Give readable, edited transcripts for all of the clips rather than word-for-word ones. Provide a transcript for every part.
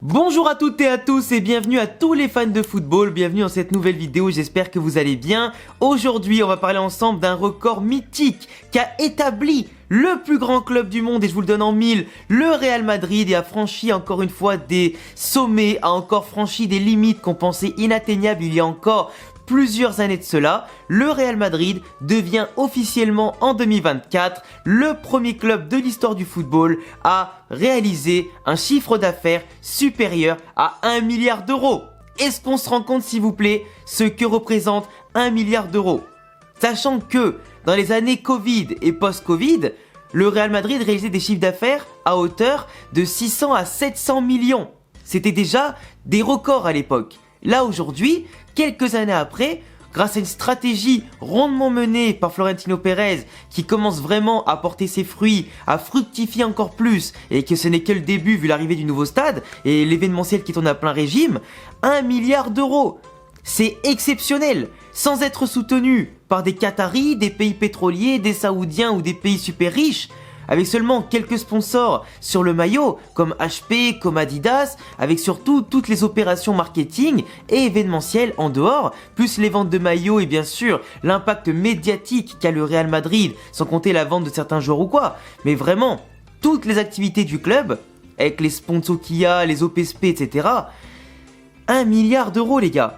Bonjour à toutes et à tous et bienvenue à tous les fans de football, bienvenue dans cette nouvelle vidéo, j'espère que vous allez bien. Aujourd'hui on va parler ensemble d'un record mythique qu'a établi le plus grand club du monde, et je vous le donne en mille, le Real Madrid, et a franchi encore une fois des sommets, a encore franchi des limites qu'on pensait inatteignables il y a encore plusieurs années de cela. Le Real Madrid devient officiellement en 2024 le premier club de l'histoire du football à réaliser un chiffre d'affaires supérieur à 1 milliard d'euros. Est-ce qu'on se rend compte, s'il vous plaît, ce que représente 1 milliard d'euros? Sachant que dans les années Covid et post-Covid, le Real Madrid réalisait des chiffres d'affaires à hauteur de 600 à 700 millions. C'était déjà des records à l'époque. Là aujourd'hui, quelques années après, grâce à une stratégie rondement menée par Florentino Pérez qui commence vraiment à porter ses fruits, à fructifier encore plus, et que ce n'est que le début vu l'arrivée du nouveau stade et l'événementiel qui tourne à plein régime, 1 milliard d'euros. C'est exceptionnel, sans être soutenu par des Qataris, des pays pétroliers, des Saoudiens ou des pays super riches, avec seulement quelques sponsors sur le maillot, comme HP, comme Adidas, avec surtout toutes les opérations marketing et événementielles en dehors, plus les ventes de maillots et bien sûr l'impact médiatique qu'a le Real Madrid, sans compter la vente de certains joueurs ou quoi. Mais vraiment, toutes les activités du club, avec les sponsors qu'il y a, les OPSP, etc. 1 milliard d'euros les gars,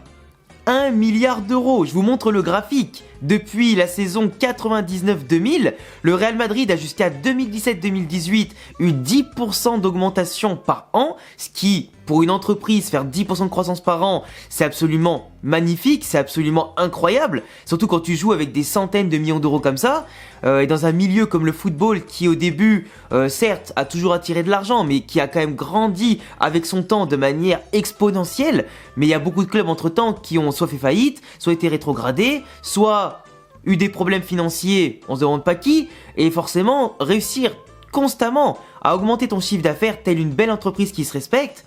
1 milliard d'euros, je vous montre le graphique. Depuis la saison 99-2000, le Real Madrid a jusqu'à 2017-2018 eu 10% d'augmentation par an, ce qui, pour une entreprise, faire 10% de croissance par an, c'est absolument magnifique, c'est absolument incroyable, surtout quand tu joues avec des centaines de millions d'euros comme ça, et dans un milieu comme le football qui au début, certes, a toujours attiré de l'argent, mais qui a quand même grandi avec son temps de manière exponentielle, mais il y a beaucoup de clubs entre-temps qui ont soit fait faillite, soit été rétrogradés, soit eu des problèmes financiers, on se demande pas qui, et forcément réussir constamment à augmenter ton chiffre d'affaires telle une belle entreprise qui se respecte,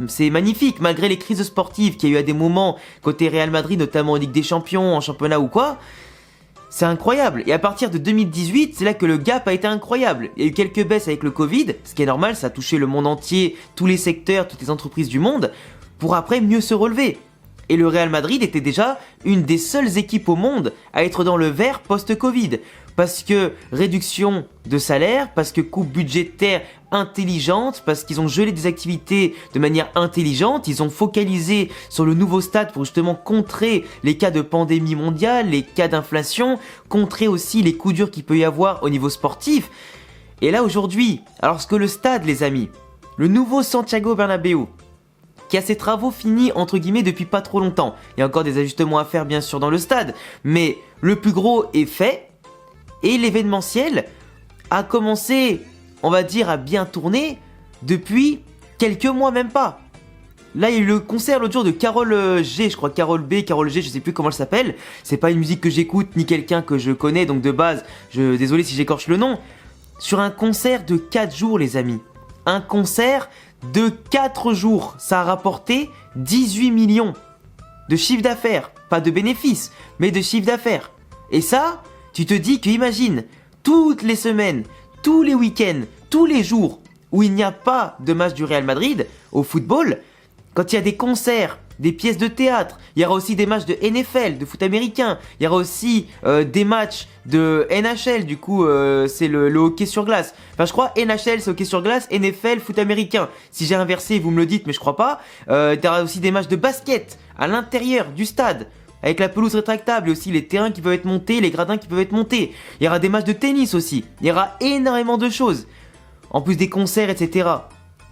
c'est magnifique, malgré les crises sportives qu'il y a eu à des moments côté Real Madrid, notamment en Ligue des Champions, en championnat ou quoi. C'est incroyable, et à partir de 2018, c'est là que le gap a été incroyable. Il y a eu quelques baisses avec le Covid, ce qui est normal, ça a touché le monde entier, tous les secteurs, toutes les entreprises du monde, pour après mieux se relever. Et le Real Madrid était déjà une des seules équipes au monde à être dans le vert post-Covid. Parce que réduction de salaire, parce que coupe budgétaire intelligente, parce qu'ils ont gelé des activités de manière intelligente, ils ont focalisé sur le nouveau stade pour justement contrer les cas de pandémie mondiale, les cas d'inflation, contrer aussi les coups durs qu'il peut y avoir au niveau sportif. Et là aujourd'hui, alors que le stade les amis, le nouveau Santiago Bernabéu, qui a ses travaux finis entre guillemets depuis pas trop longtemps. Il y a encore des ajustements à faire bien sûr dans le stade, mais le plus gros est fait et l'événementiel a commencé, on va dire, à bien tourner depuis quelques mois, même pas. Là, il y a eu le concert l'autre jour de Karol G, je crois, Karol B, Karol G, je sais plus comment elle s'appelle. C'est pas une musique que j'écoute ni quelqu'un que je connais, donc de base, désolé si j'écorche le nom. Sur un concert de 4 jours, les amis. Un concert de 4 jours, ça a rapporté 18 millions de chiffre d'affaires, pas de bénéfices, mais de chiffre d'affaires. Et ça, tu te dis que imagine, toutes les semaines, tous les week-ends, tous les jours où il n'y a pas de match du Real Madrid au football, quand il y a des concerts, des pièces de théâtre, il y aura aussi des matchs de NFL, de foot américain, il y aura aussi des matchs de NHL, du coup c'est le hockey sur glace. Enfin je crois NHL c'est hockey sur glace, NFL foot américain. Si j'ai inversé vous me le dites mais je crois pas. Il y aura aussi des matchs de basket à l'intérieur du stade, avec la pelouse rétractable et aussi les terrains qui peuvent être montés, les gradins qui peuvent être montés. Il y aura des matchs de tennis aussi, il y aura énormément de choses. En plus des concerts etc.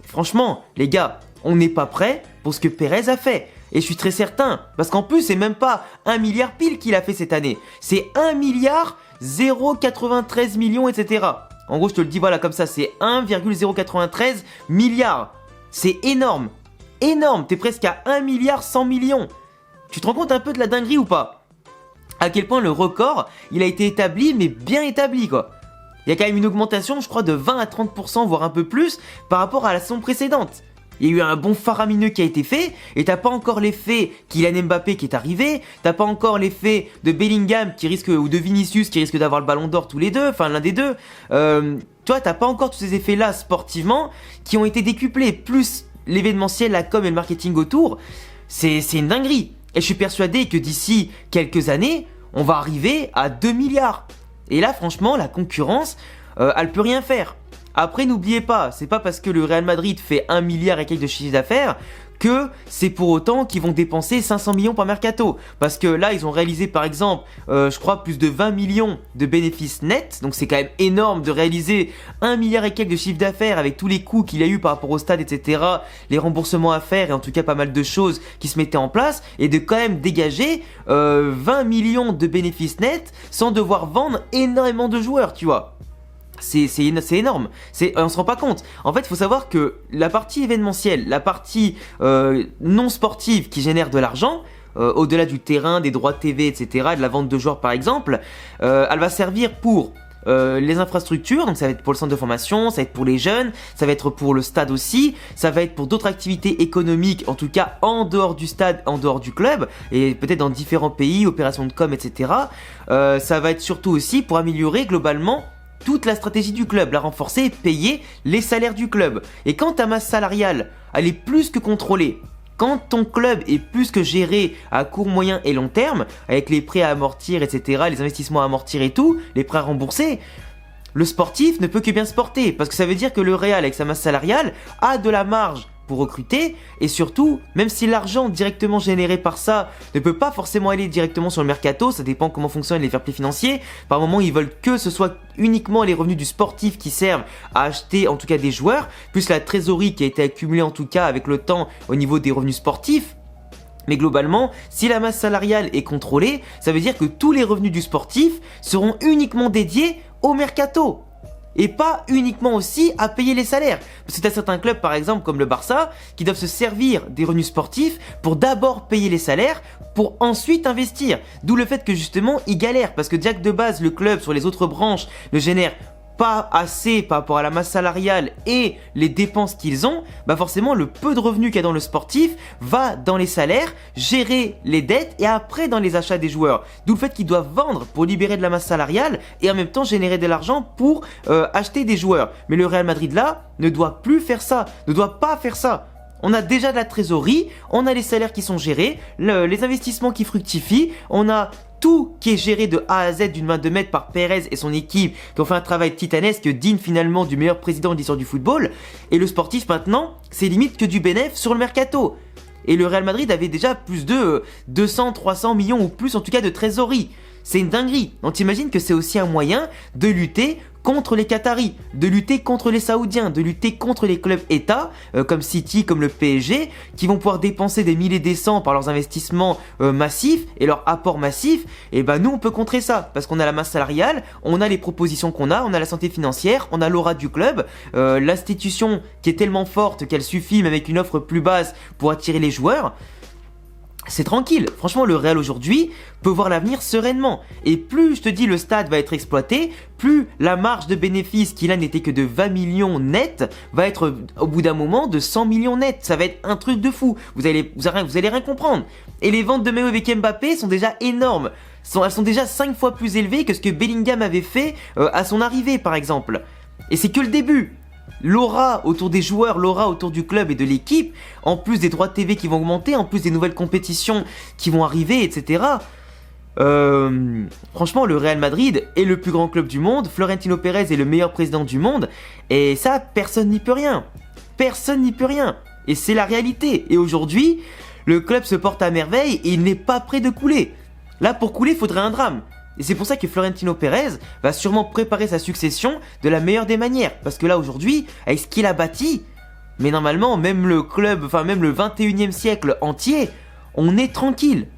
Franchement les gars, on n'est pas prêt pour ce que Pérez a fait. Et je suis très certain, parce qu'en plus c'est même pas 1 milliard pile qu'il a fait cette année. C'est 1 milliard 0,93 millions etc. En gros je te le dis voilà comme ça, c'est 1,093 milliards. C'est énorme. Énorme, t'es presque à 1 milliard 100 millions. Tu te rends compte un peu de la dinguerie ou pas? À quel point le record, il a été établi, mais bien établi quoi. Il y a quand même une augmentation, je crois, de 20 à 30%, voire un peu plus, par rapport à la saison précédente. Il y a eu un bond faramineux qui a été fait, et t'as pas encore l'effet Kylian Mbappé qui est arrivé, t'as pas encore l'effet de Bellingham qui risque, ou de Vinicius qui risque d'avoir le ballon d'or tous les deux, enfin l'un des deux. Tu vois, t'as pas encore tous ces effets-là sportivement qui ont été décuplés, plus l'événementiel, la com et le marketing autour, c'est une dinguerie. Et je suis persuadé que d'ici quelques années, on va arriver à 2 milliards. Et là, franchement, la concurrence, elle peut rien faire. Après, n'oubliez pas, c'est pas parce que le Real Madrid fait 1 milliard et quelques de chiffre d'affaires que c'est pour autant qu'ils vont dépenser 500 millions par mercato. Parce que là, ils ont réalisé par exemple, je crois, plus de 20 millions de bénéfices nets. Donc c'est quand même énorme de réaliser 1 milliard et quelques de chiffre d'affaires avec tous les coûts qu'il y a eu par rapport au stade, etc. Les remboursements à faire et en tout cas pas mal de choses qui se mettaient en place. Et de quand même dégager 20 millions de bénéfices nets sans devoir vendre énormément de joueurs, tu vois. C'est énorme, on se rend pas compte. En fait, il faut savoir que la partie événementielle, la partie non sportive qui génère de l'argent, au-delà du terrain, des droits TV, etc., de la vente de joueurs par exemple, elle va servir pour les infrastructures, donc ça va être pour le centre de formation, ça va être pour les jeunes, ça va être pour le stade aussi, ça va être pour d'autres activités économiques, en tout cas en dehors du stade, en dehors du club, et peut-être dans différents pays, opérations de com, etc. Ça va être surtout aussi pour améliorer globalement toute la stratégie du club, la renforcer et payer les salaires du club. Et quand ta masse salariale, elle est plus que contrôlée, quand ton club est plus que géré à court, moyen et long terme, avec les prêts à amortir, etc., les investissements à amortir et tout, les prêts à rembourser, le sportif ne peut que bien se porter, parce que ça veut dire que le Real, avec sa masse salariale, a de la marge pour recruter, et surtout, même si l'argent directement généré par ça ne peut pas forcément aller directement sur le mercato, ça dépend comment fonctionnent les fair play financiers, par moment ils veulent que ce soit uniquement les revenus du sportif qui servent à acheter en tout cas des joueurs, plus la trésorerie qui a été accumulée en tout cas avec le temps au niveau des revenus sportifs. Mais globalement, si la masse salariale est contrôlée, ça veut dire que tous les revenus du sportif seront uniquement dédiés au mercato. Et pas uniquement aussi à payer les salaires. Parce que tu as certains clubs par exemple comme le Barça qui doivent se servir des revenus sportifs pour d'abord payer les salaires pour ensuite investir. D'où le fait que justement ils galèrent parce que déjà que de base le club sur les autres branches ne génère pas assez par rapport à la masse salariale et les dépenses qu'ils ont, bah forcément le peu de revenus qu'il y a dans le sportif va dans les salaires, gérer les dettes et après dans les achats des joueurs. D'où le fait qu'ils doivent vendre pour libérer de la masse salariale et en même temps générer de l'argent pour acheter des joueurs. Mais le Real Madrid là ne doit plus faire ça, ne doit pas faire ça. On a déjà de la trésorerie, on a les salaires qui sont gérés, les investissements qui fructifient, on a tout qui est géré de A à Z d'une main de maître par Pérez et son équipe qui ont fait un travail titanesque digne finalement du meilleur président de l'histoire du football. Et le sportif maintenant, c'est limite que du bénéf sur le mercato. Et le Real Madrid avait déjà plus de 200, 300 millions ou plus en tout cas de trésorerie. C'est une dinguerie. On t'imagine que c'est aussi un moyen de lutter contre les Qataris, de lutter contre les Saoudiens, de lutter contre les clubs États comme City, comme le PSG, qui vont pouvoir dépenser des milliers des cents par leurs investissements massifs et leurs apports massifs. Et ben nous on peut contrer ça parce qu'on a la masse salariale, on a les propositions qu'on a, on a la santé financière, on a l'aura du club, l'institution qui est tellement forte qu'elle suffit même avec une offre plus basse pour attirer les joueurs. C'est tranquille, franchement le Real aujourd'hui peut voir l'avenir sereinement. Et plus je te dis le stade va être exploité, plus la marge de bénéfice qui là n'était que de 20 millions net va être au bout d'un moment de 100 millions net. Ça va être un truc de fou, vous allez rien comprendre. Et les ventes de Messi avec Mbappé sont déjà énormes, elles sont déjà 5 fois plus élevées que ce que Bellingham avait fait à son arrivée par exemple. Et c'est que le début. L'aura autour des joueurs, l'aura autour du club et de l'équipe, en plus des droits de TV qui vont augmenter, en plus des nouvelles compétitions qui vont arriver, etc. Franchement, le Real Madrid est le plus grand club du monde, Florentino Pérez est le meilleur président du monde, et ça, personne n'y peut rien. Personne n'y peut rien. Et c'est la réalité. Et aujourd'hui, le club se porte à merveille et il n'est pas prêt de couler. Là, pour couler, il faudrait un drame. Et c'est pour ça que Florentino Pérez va sûrement préparer sa succession de la meilleure des manières. Parce que là aujourd'hui, avec ce qu'il a bâti, mais normalement même le club, enfin même le 21e siècle entier, on est tranquille,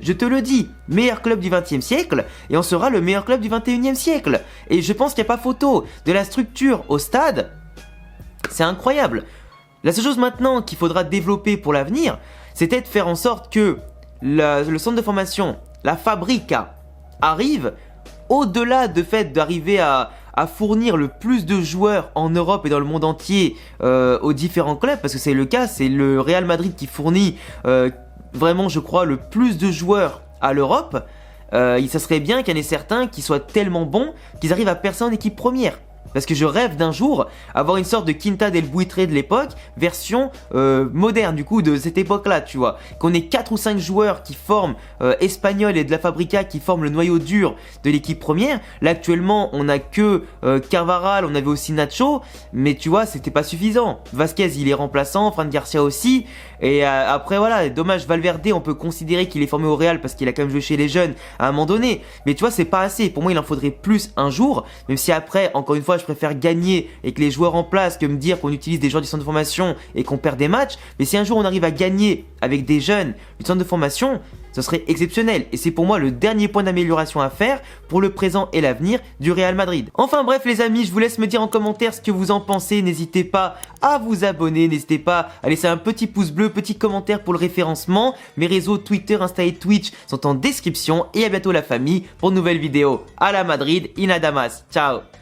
je te le dis. Meilleur club du 20e siècle et on sera le meilleur club du 21e siècle. Et je pense qu'il n'y a pas photo de la structure au stade, c'est incroyable. La seule chose maintenant qu'il faudra développer pour l'avenir, c'était de faire en sorte que le centre de formation, la Fabrica, arrive au-delà de fait d'arriver à fournir le plus de joueurs en Europe et dans le monde entier aux différents clubs, parce que c'est le cas, c'est le Real Madrid qui fournit vraiment je crois le plus de joueurs à l'Europe. Ça serait bien qu'il y en ait certains qui soient tellement bons qu'ils arrivent à percer en équipe première. Parce que je rêve d'un jour avoir une sorte de Quinta del Buitre de l'époque, version moderne du coup de cette époque-là, tu vois. Qu'on ait 4 ou 5 joueurs qui forment Espanyol et de la Fabrica qui forment le noyau dur de l'équipe première. Là actuellement on a que Carvajal, on avait aussi Nacho, mais tu vois c'était pas suffisant. Vasquez il est remplaçant, Fran Garcia aussi. Et après voilà, dommage Valverde, on peut considérer qu'il est formé au Real parce qu'il a quand même joué chez les jeunes à un moment donné. Mais tu vois c'est pas assez, pour moi il en faudrait plus un jour. Même si après, encore une fois je préfère gagner avec les joueurs en place que me dire qu'on utilise des joueurs du centre de formation et qu'on perd des matchs. Mais si un jour on arrive à gagner avec des jeunes du centre de formation, ce serait exceptionnel. Et c'est pour moi le dernier point d'amélioration à faire pour le présent et l'avenir du Real Madrid. Enfin bref les amis, je vous laisse me dire en commentaire ce que vous en pensez. N'hésitez pas à vous abonner, n'hésitez pas à laisser un petit pouce bleu, petit commentaire pour le référencement. Mes réseaux Twitter, Insta et Twitch sont en description. Et à bientôt la famille pour une nouvelle vidéo. À la Madrid, in Adamas. Ciao.